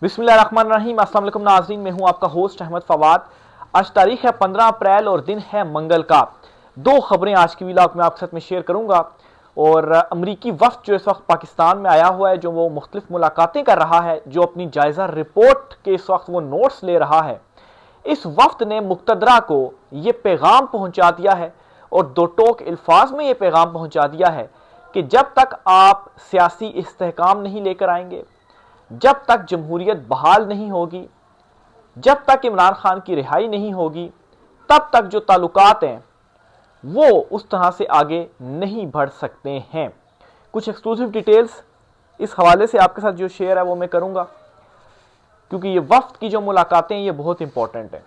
बिस्मिल्लाहिर्रहमानिर्रहीम। अस्सलाम वालेकुम नाज़रीन, मैं हूं आपका होस्ट अहमद फवाद। आज तारीख है 15 अप्रैल और दिन है मंगल का। दो खबरें आज की व्लॉग में आपके साथ में शेयर करूंगा। और अमरीकी वफ्द जो इस वक्त पाकिस्तान में आया हुआ है, जो वो मुख्तलिफ मुलाकातें कर रहा है, जो अपनी जायज़ा रिपोर्ट के इस वक्त वो नोट्स ले रहा है, इस वफ्द ने मुक़तदरा को ये पैगाम पहुंचा दिया है और दो टोक अल्फाज में ये पैगाम पहुंचा दिया है कि जब तक आप सियासी इस्तेहकाम नहीं लेकर आएंगे, जब तक जमहूरियत बहाल नहीं होगी, जब तक इमरान खान की रिहाई नहीं होगी, तब तक जो ताल्लुकात हैं वो उस तरह से आगे नहीं बढ़ सकते हैं। कुछ एक्सक्लूसिव डिटेल्स इस हवाले से आपके साथ जो शेयर है वो मैं करूंगा, क्योंकि ये वफ्द की जो मुलाकातें हैं ये बहुत इंपॉर्टेंट है।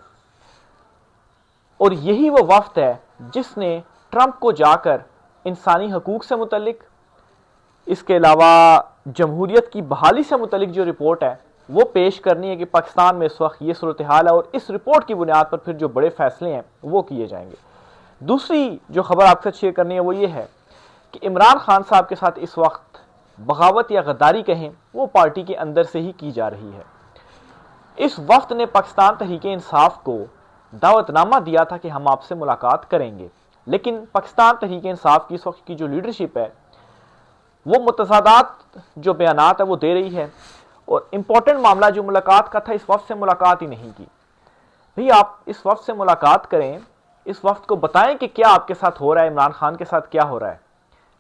और यही वो वफ्द है जिसने ट्रंप को जाकर इंसानी हकूक से मुतल्लिक, इसके अलावा जमहूरियत की बहाली से मुतलिक जो रिपोर्ट है वो पेश करनी है कि पाकिस्तान में इस वक्त ये सूरत हाल है, और इस रिपोर्ट की बुनियाद पर फिर जो बड़े फैसले हैं वो किए जाएंगे। दूसरी जो खबर आपके साथ शेयर करनी है वो ये है कि इमरान खान साहब के साथ इस वक्त बगावत या गद्दारी कहें, वो पार्टी के अंदर से ही की जा रही है। इस वक्त ने पाकिस्तान तहरीक इंसाफ को दावतनामा दिया था कि हम आपसे मुलाकात करेंगे, लेकिन पाकिस्तान तहरीक इंसाफ की इस वक्त की जो लीडरशिप है वो मुतज़ादात जो बयानात है वो दे रही है। और इम्पोर्टेंट मामला जो मुलाकात का था, इस वफ्द से मुलाकात ही नहीं की। भाई आप इस वफ्द से मुलाकात करें, इस वफ्द को बताएं कि क्या आपके साथ हो रहा है, इमरान खान के साथ क्या हो रहा है,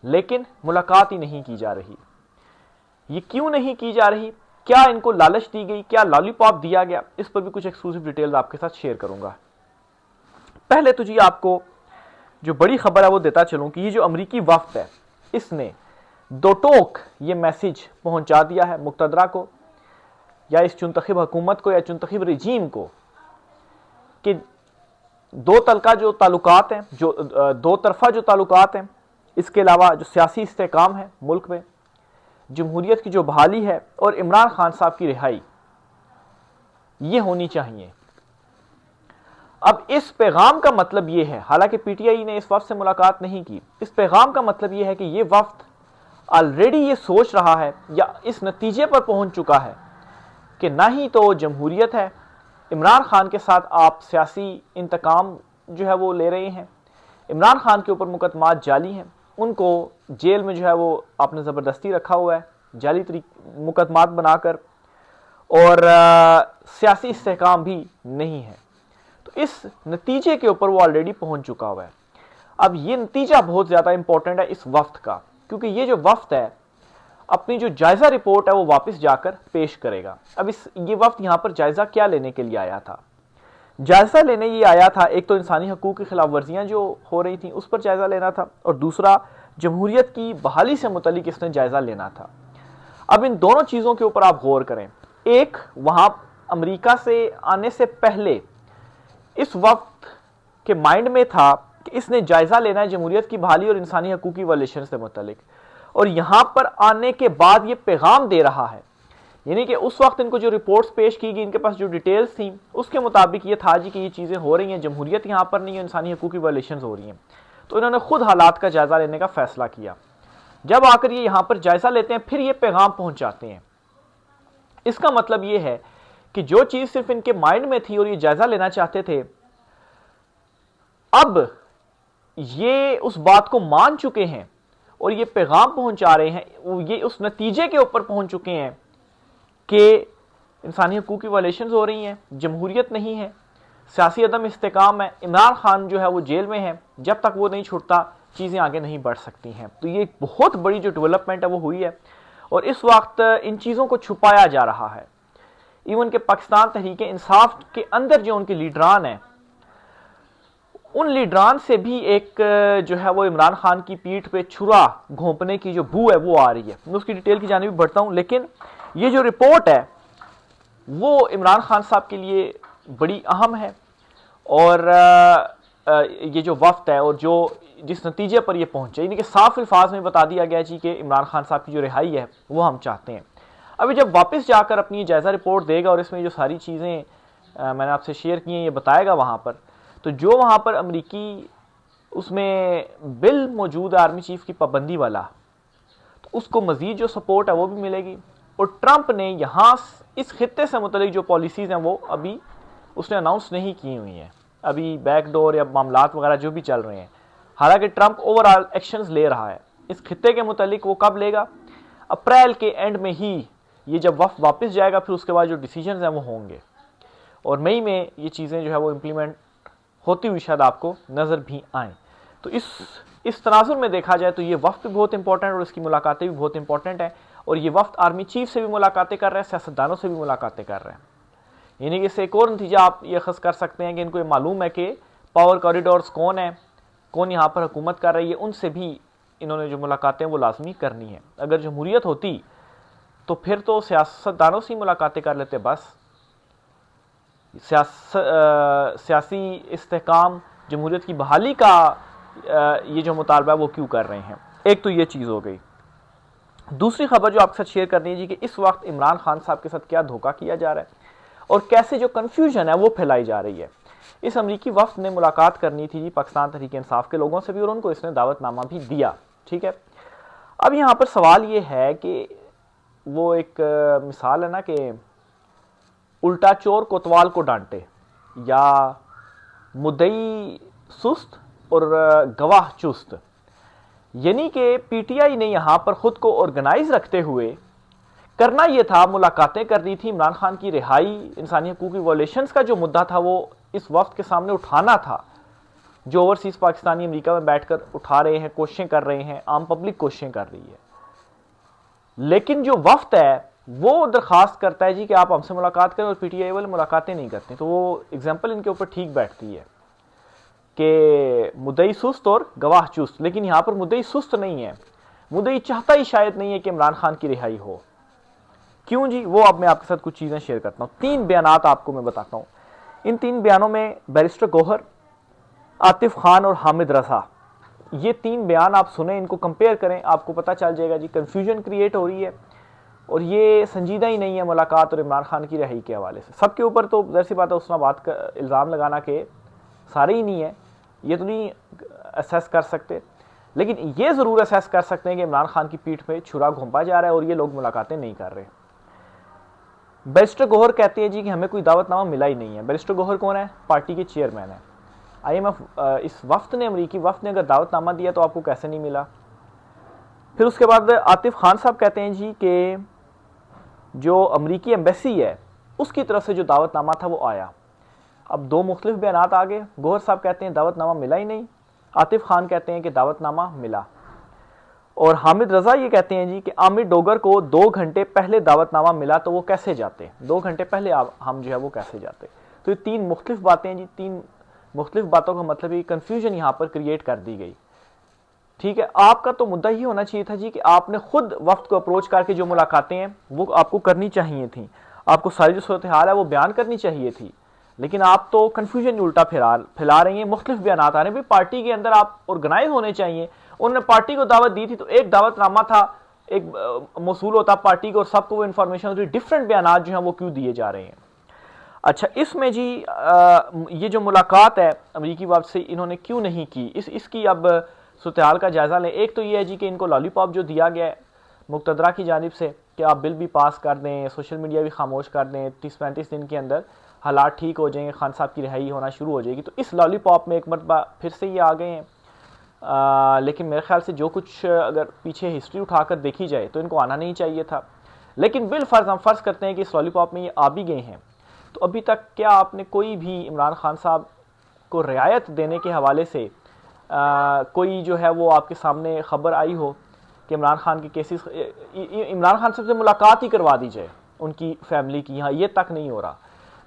लेकिन मुलाकात ही नहीं की जा रही। ये क्यों नहीं की जा रही? क्या इनको लालच दी गई, क्या लॉलीपॉप दिया गया? इस पर भी कुछ एक्सक्लूसिव डिटेल्स आपके साथ शेयर करूंगा। पहले तो जी आपको जो बड़ी खबर है वो देता चलूं कि ये जो अमरीकी वफ्द है इसने दो टोक ये मैसेज पहुंचा दिया है मुक़तदरा को, या इस चुनतखब हुकूमत को, या चुनतखब रजीम को, कि दो तलका जो ताल्लुकात हैं, जो दो तरफा जो ताल्लुकात हैं, इसके अलावा जो सियासी इस्तेहकाम है मुल्क में, जमहूरियत की जो बहाली है और इमरान खान साहब की रिहाई, ये होनी चाहिए। अब इस पैगाम का मतलब ये है, हालांकि पीटीआई ने इस वफ्द से मुलाकात नहीं की, इस पैगाम का मतलब ये है कि ये वफ्द ऑलरेडी ये सोच रहा है या इस नतीजे पर पहुंच चुका है कि ना ही तो जमहूरियत है, इमरान खान के साथ आप सियासी इंतकाम जो है वो ले रहे हैं, इमरान खान के ऊपर मुकदमात जाली हैं, उनको जेल में जो है वो आपने ज़बरदस्ती रखा हुआ है जाली मुकदमात बनाकर, और सियासी इस्तेहकाम भी नहीं है। तो इस नतीजे के ऊपर वो ऑलरेडी पहुंच चुका हुआ है। अब ये नतीजा बहुत ज़्यादा इंपॉर्टेंट है इस वफ्द का, क्योंकि ये जो वफ्द है अपनी जो जायज़ा रिपोर्ट है वो वापस जाकर पेश करेगा। अब ये वफ्द यहाँ पर जायज़ा क्या लेने के लिए आया था? जायज़ा लेने ये आया था, एक तो इंसानी हकूक़ की खिलाफ वर्जियाँ जो हो रही थी उस पर जायज़ा लेना था, और दूसरा जमहूरियत की बहाली से मुतल्लिक इसने जायज़ा लेना था। अब इन दोनों चीज़ों के ऊपर आप गौर करें। एक, वहाँ अमरीका से आने से पहले इस वक्त के माइंड में था कि इसने जायज़ा लेना है जमहूरियत की बहाली और इंसानी हकूक़ की वायलेशन से मुतल्लिक, और यहाँ पर आने के बाद ये पैगाम दे रहा है। यानी कि उस वक्त इनको जो रिपोर्ट्स पेश की गई, इनके पास जो डिटेल्स थी, उसके मुताबिक ये था जी कि ये चीज़ें हो रही हैं, जमहूरियत यहाँ पर नहीं है, इंसानी हकूक़ की वायलेशन हो रही हैं। तो इन्होंने खुद हालात का जायज़ा लेने का फैसला किया। जब आकर ये यहाँ पर जायज़ा लेते हैं, फिर ये पैगाम पहुँचाते हैं। इसका मतलब ये है कि जो चीज़ सिर्फ इनके माइंड में थी और ये जायज़ा लेना चाहते थे, अब ये उस बात को मान चुके हैं और ये पैगाम पहुंचा रहे हैं, ये उस नतीजे के ऊपर पहुंच चुके हैं कि इंसानी हकूक़ की वायलेशंस हो रही हैं, जमहूरियत नहीं है, सियासी अदम इस्तेकाम है, इमरान खान जो है वो जेल में है, जब तक वो नहीं छूटता चीज़ें आगे नहीं बढ़ सकती हैं। तो ये बहुत बड़ी जो डेवलपमेंट है वो हुई है, और इस वक्त इन चीज़ों को छुपाया जा रहा है। इवन के पाकिस्तान तहरीक इंसाफ के अंदर जो उनके लीडरान हैं, उन लीडरान से भी एक जो है वो इमरान खान की पीठ पे छुरा घोंपने की जो बू है वो आ रही है। मैं उसकी डिटेल की जानिब बढ़ता हूँ, लेकिन ये जो रिपोर्ट है वो इमरान खान साहब के लिए बड़ी अहम है, और ये जो वफ्द है और जो जिस नतीजे पर ये पहुंचे, यानी कि साफ अल्फाज में बता दिया गया जी कि इमरान खान साहब की जो रिहाई है वो हम चाहते हैं। अभी जब वापस जाकर अपनी जायज़ा रिपोर्ट देगा और इसमें जो सारी चीज़ें मैंने आपसे शेयर की हैं ये बताएगा वहाँ पर, तो जो वहाँ पर अमरीकी उसमें बिल मौजूद है आर्मी चीफ की पाबंदी वाला, तो उसको मज़ीद जो सपोर्ट है वो भी मिलेगी। और ट्रंप ने यहाँ इस खित्ते से मुतलिक जो पॉलिसीज़ हैं वो अभी उसने अनाउंस नहीं की हुई हैं, अभी बैकडोर या मामलात वगैरह जो भी चल रहे हैं। हालांकि ट्रंप ओवरऑल एक्शंस ले रहा है इस खित्ते के मुतलिक। वो कब लेगा? अप्रैल के एंड में ही, ये जब वफ्द वापस जाएगा फिर उसके बाद जो डिसीजंस हैं वो होंगे, और मई में ये चीज़ें जो है वो इम्प्लीमेंट होती हुई शायद आपको नज़र भी आएँ। तो इस तनाजुर में देखा जाए तो ये वफ्द भी बहुत इंपॉर्टेंट और इसकी मुलाकातें भी बहुत इंपॉर्टेंट हैं। और ये वफ्द आर्मी चीफ से भी मुलाकातें कर रहे हैं, सियासतदानों से भी मुलाकातें कर रहे हैं। यानी कि इससे एक और नतीजा आप ये खस कर सकते हैं कि इनको ये मालूम है कि पावर कॉरिडोर्स कौन है, कौन यहाँ पर हुकूमत कर रही है, उनसे भी इन्होंने जो मुलाकातें वो लाजमी करनी है। अगर जमहूरियत होती तो फिर तो सियासतदानों से ही मुलाकातें कर लेते, बस सियासी इस्तेहकाम, जमहूरियत की बहाली का ये जो मुतालबा है वो क्यों कर रहे हैं। एक तो ये चीज़ हो गई। दूसरी खबर जो आपके साथ शेयर करनी है जी कि इस वक्त इमरान खान साहब के साथ क्या धोखा किया जा रहा है और कैसे जो कन्फ्यूजन है वो फैलाई जा रही है। इस अमरीकी वफ्द ने मुलाकात करनी थी जी पाकिस्तान तहरीक इंसाफ के लोगों से भी, और उनको इसने दावतनामा भी दिया, ठीक है। अब यहाँ पर सवाल ये है कि वो एक मिसाल है ना कि उल्टा चोर कोतवाल को डांटे, या मुद्दई सुस्त और गवाह चुस्त। यानी कि पीटीआई ने यहां पर खुद को ऑर्गेनाइज रखते हुए करना यह था, मुलाकातें करनी थी, इमरान खान की रिहाई, इंसानी हकूक की वॉयलेशंस का जो मुद्दा था वो इस वफ्त के सामने उठाना था, जो ओवरसीज पाकिस्तानी अमेरिका में बैठकर उठा रहे हैं, कोशिशें कर रहे हैं, आम पब्लिक कोशिशें कर रही है। लेकिन जो वफ्त है वो दरखास्त करता है जी कि आप हमसे मुलाकात करें, और पीटीआई वाले मुलाकातें नहीं करते। तो वो एग्जाम्पल इनके ऊपर ठीक बैठती है कि मुद्दई सुस्त और गवाह चुस्त। लेकिन यहां पर मुद्दई सुस्त नहीं है, मुद्दई चाहता ही शायद नहीं है कि इमरान खान की रिहाई हो। क्यों जी? वो अब मैं आपके साथ कुछ चीजें शेयर करता हूं। 3 बयानात आपको मैं बताता हूं। इन 3 बयानों में बैरिस्टर गौहर, आतिफ खान और हामिद रजा, ये 3 बयान आप सुने, इनको कंपेयर करें, आपको पता चल जाएगा जी कंफ्यूजन क्रिएट हो रही है और ये संजीदा ही नहीं है मुलाकात और इमरान खान की रिहाई के हवाले से। सबके ऊपर तो ज़ाहिर सी बात है उसना बात का इल्ज़ाम लगाना के सारे ही नहीं है, ये तो नहीं असेस कर सकते, लेकिन ये ज़रूर असेस कर सकते हैं कि इमरान खान की पीठ पे छुरा घोंपा जा रहा है और ये लोग मुलाकातें नहीं कर रहे। बैरिस्टर गौहर कहते हैं जी कि हमें कोई दावतनामा मिला ही नहीं है। बैरिस्टर गौहर कौन है? पार्टी के चेयरमैन है। IMF इस वफ्त ने, अमरीकी वफ्त ने अगर दावतनामा दिया तो आपको कैसे नहीं मिला? फिर उसके बाद आतिफ खान साहब कहते हैं जी कि जो अमरीकी एम्बेसी है उसकी तरफ से जो दावतनामा था वो आया। अब 2 मुख्तलिफ बयानात आ गए। गौहर साहब कहते हैं दावतनामा मिला ही नहीं, आतिफ खान कहते हैं कि दावतनामा मिला, और हामिद रजा ये कहते हैं जी कि आमिर डोगर को 2 घंटे पहले दावतनामा मिला तो वो कैसे जाते, 2 घंटे पहले हम जो है वो कैसे जाते। तो ये 3 मुख्तलिफ बातें जी, 3 मुख्तलिफ बातों का मतलब ये कन्फ्यूजन यहाँ पर क्रिएट कर दी गई, ठीक है। आपका तो मुद्दा ही होना चाहिए था जी कि आपने खुद वफ्त को अप्रोच करके जो मुलाकातें हैं वो आपको करनी चाहिए थी, आपको सारी जो सूरत हाल है वो बयान करनी चाहिए थी, लेकिन आप तो कन्फ्यूजन उल्टा फैला रही हैं, मुख्तलिफ बयान आ रहे हैं। पार्टी के अंदर आप ऑर्गेनाइज होने चाहिए। उन्होंने पार्टी को दावत दी थी तो एक दावतनामा था, एक मौसूल होता पार्टी को और सबको वो इन्फॉर्मेशन होती, डिफरेंट बयान जो हैं वो क्यों दिए जा रहे हैं? अच्छा, इसमें जी ये जो मुलाकात है अमरीकी वफ्द से इन्होंने क्यों नहीं की, इसकी अब सूरत हाल का जायजा लें। एक तो ये है जी कि इनको लॉलीपॉप जो दिया गया है मुक़तदरा की जानिब से कि आप बिल भी पास कर दें, सोशल मीडिया भी खामोश कर दें, 30-35 दिन के अंदर हालात ठीक हो जाएंगे, खान साहब की रिहाई होना शुरू हो जाएगी। तो इस लॉलीपॉप में एक मरतबा फिर से ये आ गए हैं। लेकिन मेरे ख्याल से जो कुछ अगर पीछे हिस्ट्री उठाकर देखी जाए तो इनको आना नहीं चाहिए था, लेकिन बिल फर्ज हम फर्ज करते हैं कि इस लॉलीपॉप में ये आ भी गए हैं। तो अभी तक क्या आपने कोई भी इमरान खान साहब को रियायत देने के हवाले से कोई जो है वो आपके सामने खबर आई हो कि इमरान खान के केसेस, इमरान खान साहब से मुलाकात ही करवा दी जाए उनकी फैमिली की? यहाँ ये तक नहीं हो रहा।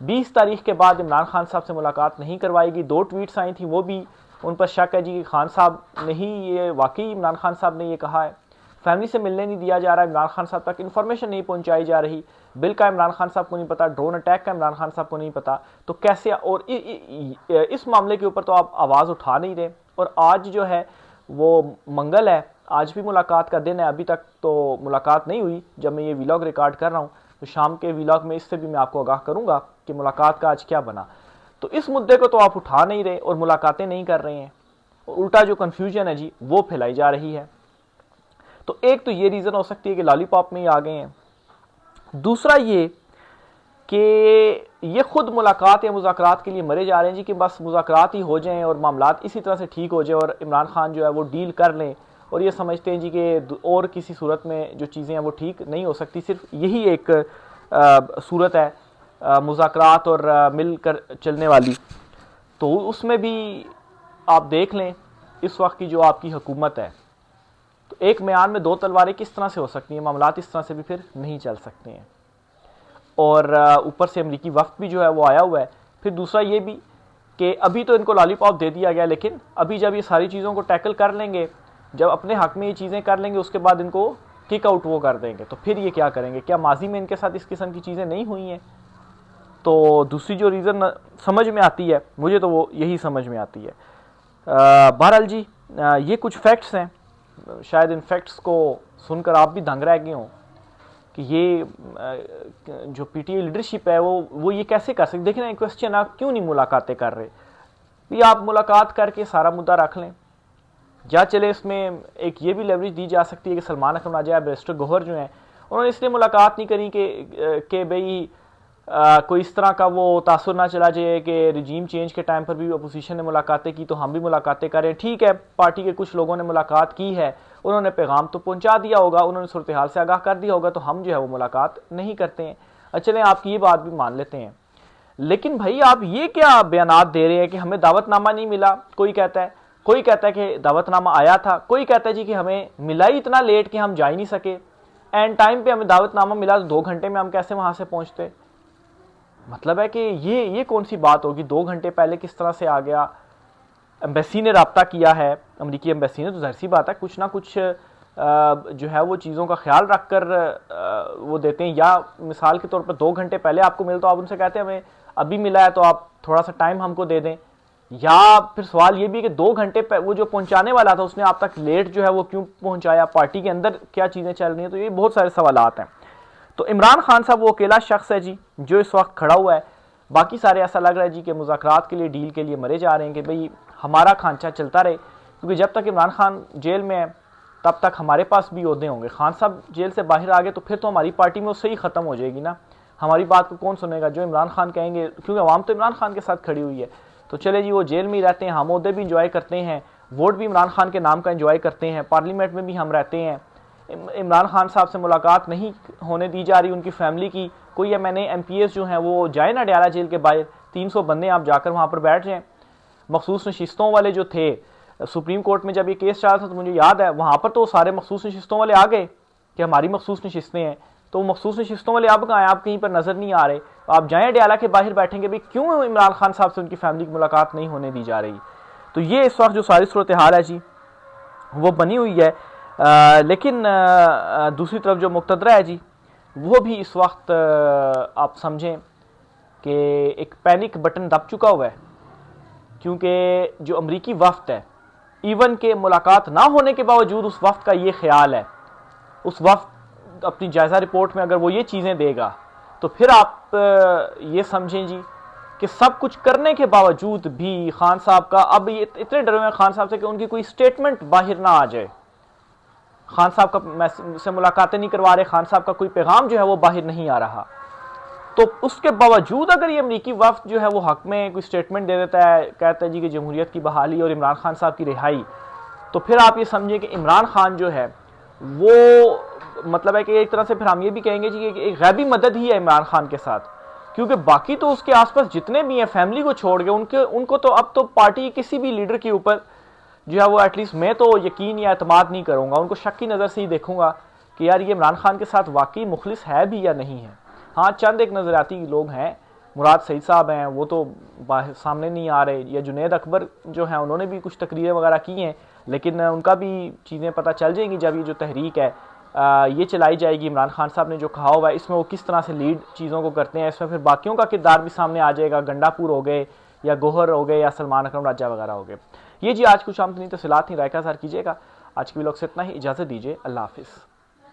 20 तारीख के बाद इमरान खान साहब से मुलाकात नहीं करवाएगी। 2 ट्वीट्स आई थी, वो भी उन पर शक है जी कि खान साहब ने ही ये, वाकई इमरान खान साहब ने ये कहा है। फैमिली से मिलने नहीं दिया जा रहा, इमरान खान साहब तक इन्फॉर्मेशन नहीं पहुंचाई जा रही, बिल का इमरान खान साहब को नहीं पता, ड्रोन अटैक का इमरान खान साहब को नहीं पता। तो कैसे, और इस मामले के ऊपर तो आप आवाज़ उठा नहीं रहे। और आज जो है वो मंगल है, आज भी मुलाकात का दिन है, अभी तक तो मुलाकात नहीं हुई। जब मैं ये व्लॉग रिकॉर्ड कर रहा हूँ तो शाम के व्लॉग में इससे भी मैं आपको आगाह करूँगा कि मुलाकात का आज क्या बना। तो इस मुद्दे को तो आप उठा नहीं रहे और मुलाकातें नहीं कर रहे हैं, उल्टा जो कन्फ्यूजन है जी वो फैलाई जा रही है। तो एक तो ये रीज़न हो सकती है कि लॉलीपॉप में ही आ गए हैं। दूसरा ये कि ये खुद मुलाकात या मुज़ाकरात के लिए मरे जा रहे हैं जी, कि बस मुज़ाकरात ही हो जाएं और मामलात इसी तरह से ठीक हो जाए और इमरान खान जो है वो डील कर लें, और ये समझते हैं जी कि और किसी सूरत में जो चीज़ें हैं वो ठीक नहीं हो सकती, सिर्फ यही एक सूरत है मुज़ाकरात और मिलकर चलने वाली। तो उसमें भी आप देख लें इस वक्त की जो आपकी हुकूमत है, तो एक म्यान में दो तलवारें किस तरह से हो सकती हैं, मामलात इस तरह से भी फिर नहीं चल सकते हैं। और ऊपर से अमरीकी वफ्द भी जो है वो आया हुआ है। फिर दूसरा ये भी कि अभी तो इनको लॉलीपॉप दे दिया गया, लेकिन अभी जब ये सारी चीज़ों को टैकल कर लेंगे, जब अपने हक में ये चीज़ें कर लेंगे, उसके बाद इनको किक आउट वो कर देंगे, तो फिर ये क्या करेंगे? क्या माजी में इनके साथ इस किस्म की चीज़ें नहीं हुई हैं? तो दूसरी जो रीज़न समझ में आती है मुझे, तो वो यही समझ में आती है। बहरहाल जी, ये कुछ फैक्ट्स हैं, शायद इन फैक्ट्स को सुनकर आप भी दंग रह गए हों कि ये जो पीटीआई लीडरशिप है वो ये कैसे कर सकती। देखिए ना, क्वेश्चन, आप क्यों नहीं मुलाकातें कर रहे? भी आप मुलाकात करके सारा मुद्दा रख लें, या चले इसमें एक ये भी लेवरेज दी जा सकती है कि सलमान अकरम राजा, बैरिस्टर गौहर जो हैं, उन्होंने इसलिए मुलाकात नहीं करी कि भाई कोई इस तरह का वो तासुर ना चला जाए कि रिजीम चेंज के टाइम पर भी अपोजिशन ने मुलाकातें की तो हम भी मुलाकातें करें। ठीक है, पार्टी के कुछ लोगों ने मुलाकात की है, उन्होंने पैगाम तो पहुंचा दिया होगा, उन्होंने सूरत हाल से आगाह कर दिया होगा, तो हम जो है वो मुलाकात नहीं करते हैं। चलें, आपकी ये बात भी मान लेते हैं, लेकिन भाई आप ये क्या बयानात दे रहे हैं कि हमें दावतनामा नहीं मिला? कोई कहता है कि दावतनामा आया था, कोई कहता है जी कि हमें मिला ही इतना लेट कि हम जा ही नहीं सके, एंड टाइम पे हमें दावतनामा मिला तो 2 घंटे में हम कैसे वहां से पहुंचते। मतलब है कि ये कौन सी बात होगी? 2 घंटे पहले किस तरह से आ गया? एम्बेसी ने रब्ता किया है, अमरीकी एम्बेसी ने, तो जाहिर सी बात है कुछ ना कुछ जो है वो चीज़ों का ख्याल रख कर वो देते हैं। या मिसाल के तौर पर 2 घंटे पहले आपको मिल, तो आप उनसे कहते हैं हमें अभी मिला है तो आप थोड़ा सा टाइम हमको दे दें। या फिर सवाल ये भी कि 2 घंटे वो जो पहुंचाने वाला था उसने आप तक लेट जो है वो क्यों पहुंचाया? पार्टी के अंदर क्या चीज़ें चल रही हैं? तो ये बहुत सारे सवालात हैं। तो इमरान खान साहब वो अकेला शख्स है जी जो इस वक्त खड़ा हुआ है, बाकी सारे ऐसा लग रहा है जी कि मुज़ाकरात के लिए, डील के लिए मरे जा रहे हैं कि भाई हमारा खांचा चलता रहे, क्योंकि जब तक इमरान खान जेल में है तब तक हमारे पास भी ओहदे होंगे। खान साहब जेल से बाहर आ गए तो फिर तो हमारी पार्टी में उससे ही ख़त्म हो जाएगी ना, हमारी बात को कौन सुनेगा? जो इमरान खान कहेंगे, क्योंकि अवाम तो इमरान खान के साथ खड़ी हुई है। तो चले जी, वो जेल में ही रहते हैं, हम ओहदे भी इंजॉय करते हैं, वोट भी इमरान खान के नाम का इंजॉय करते हैं, पार्लियामेंट में भी हम रहते हैं। इमरान खान साहब से मुलाकात नहीं होने दी जा रही उनकी फैमिली की। कोई MNA MPs जो हैं वो जाए ना अडयाला जेल के बाहर, 300 बंदे आप जाकर वहाँ पर बैठ जाएँ। मखसूस नशिस्तों वाले जो थे सुप्रीम कोर्ट में जब ये केस चला था, तो मुझे याद है वहाँ पर तो सारे मखसूस नशिस्तों वाले आ गए कि हमारी मखसूस नशिस्तें हैं। तो मखसूस नशिस्तों वाले अब कहाँ हैं? आप कहीं पर नज़र नहीं आ रहे। आप जाएँ अडयाला के बाहर बैठेंगे, भाई क्यों इमरान खान साहब से उनकी फैमिली की मुलाकात नहीं होने दी जा रही? तो ये इस वक्त जो सारी सूरत हाल है जी वो बनी हुई है। लेकिन दूसरी तरफ जो मुक़तदरा है जी, वो भी इस वक्त आप समझें कि एक पैनिक बटन दब चुका हुआ है, क्योंकि जो अमरीकी वफ्द है, इवन के मुलाकात ना होने के बावजूद उस वफ्द का ये ख्याल है, उस वफ्द अपनी जायज़ा रिपोर्ट में अगर वो ये चीज़ें देगा, तो फिर आप ये समझें जी कि सब कुछ करने के बावजूद भी खान साहब का, अब ये इतने डरे हुए खान साहब से कि उनकी कोई स्टेटमेंट बाहर ना आ जाए। खान साहब का से मुलाकातें नहीं करवा रहे, खान साहब का कोई पैगाम जो है वो बाहर नहीं आ रहा। तो उसके बावजूद अगर ये अमरीकी वफ्द जो है वो हक में कोई स्टेटमेंट दे देता है, कहता है जी कि जमहूरियत की बहाली और इमरान खान साहब की रिहाई, तो फिर आप ये समझिए कि इमरान खान जो है वो मतलब है कि एक तरह से फिर हम ये भी कहेंगे जी कि एक गैबी मदद ही है इमरान खान के साथ, क्योंकि बाकी तो उसके आसपास जितने भी हैं फैमिली को छोड़ के उनको तो अब तो पार्टी किसी भी लीडर के ऊपर जो है वो एटलीस्ट मैं तो यकीन या एतमाद नहीं करूँगा, उनको शक की नज़र से ही देखूंगा कि यार ये इमरान खान के साथ वाकई मुखलिस है भी या नहीं है। हाँ, चंद एक नज़रियाती लोग हैं, मुराद सईद साहब हैं, वो तो सामने नहीं आ रहे, या जुनैद अकबर जो हैं उन्होंने भी कुछ तकरीरें वगैरह की हैं, लेकिन उनका भी चीज़ें पता चल जाएंगी जब ये जो तहरीक है ये चलाई जाएगी। इमरान खान साहब ने जो कहा हुआ है इसमें वो किस तरह से लीड चीज़ों को करते हैं, इसमें फिर बाकियों का किरदार भी सामने आ जाएगा, गंडापुर हो गए या गोहर हो गए या सलमान अकरम राजा वगैरह हो गए। ये जी आज कुछ आमतनी तफसीलात थी, राय का ज़ाहिर कीजिएगा। आज की व्लॉग से इतना ही, इजाज़त दीजिए, अल्लाह हाफिज़।